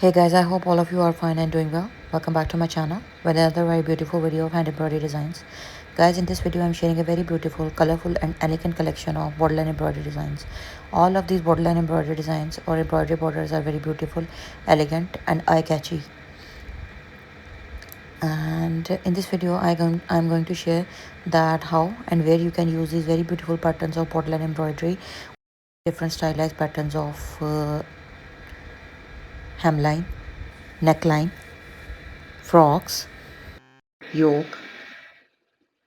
Hey guys, I hope all of you are fine and doing well. Welcome back to my channel with another very beautiful video of hand embroidery designs. Guys, in this video I'm sharing a very beautiful, colorful and elegant collection of borderline embroidery designs. All of these borderline embroidery designs or embroidery borders are very beautiful, elegant and eye-catchy. And in this video I'm going to share that how and where you can use these very beautiful patterns of borderline embroidery, different stylized patterns of hemline, neckline, frocks, yoke,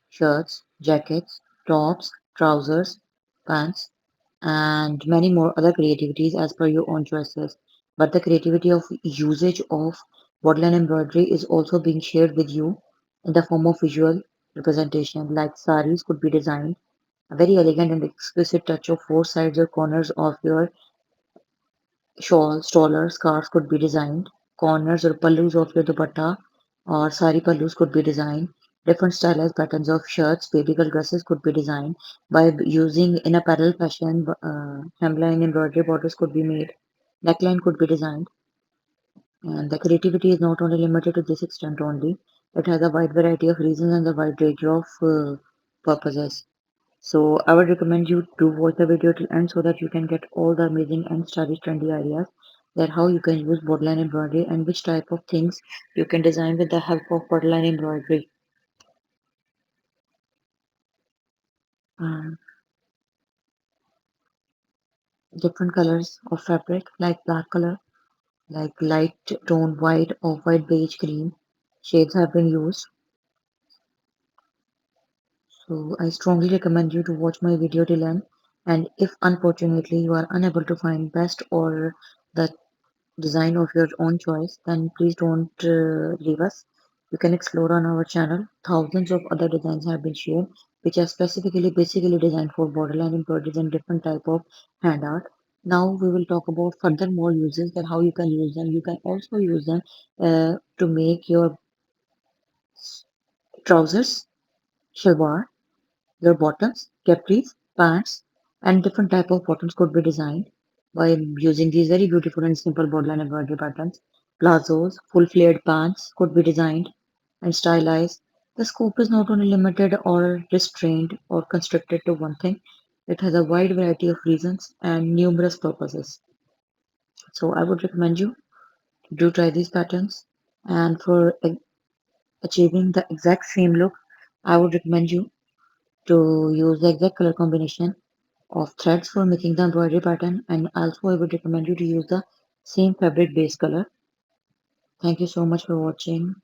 shirts, jackets, tops, trousers, pants, and many more other creativities as per your own choices. But the creativity of usage of borderline embroidery is also being shared with you in the form of visual representation, like saris could be designed. A very elegant and exquisite touch of four sides or corners of your shawl, stroller, scarves could be designed. Corners or pallus of your dupatta or sari pallus could be designed. Different stylized patterns of shirts, baby girl dresses could be designed. By using in a parallel fashion, hemline embroidery borders could be made. Neckline could be designed. And the creativity is not only limited to this extent only. It has a wide variety of reasons and a wide range of purposes. So I would recommend you to watch the video till end so that you can get all the amazing and stylish trendy ideas that how you can use borderline embroidery and which type of things you can design with the help of borderline embroidery. And different colors of fabric like black color, like light tone white or white beige cream shades have been used. So I strongly recommend you to watch my video till end. And if unfortunately you are unable to find best or the design of your own choice, then please don't leave us. You can explore on our channel. Thousands of other designs have been shared, which are specifically basically designed for borderline embroideries and different type of hand art. Now we will talk about further more uses that how you can use them. You can also use them to make your trousers, shalwar, your bottoms, capris, pants, and different type of bottoms could be designed by using these very beautiful and simple borderline embroidery patterns. Plazos, full flared pants could be designed and stylized. The scope is not only limited or restrained or constricted to one thing. It has a wide variety of reasons and numerous purposes. So I would recommend you to do try these patterns. And for achieving the exact same look, I would recommend you to use the exact color combination of threads for making the embroidery pattern, and also I would recommend you to use the same fabric base color. Thank you so much for watching.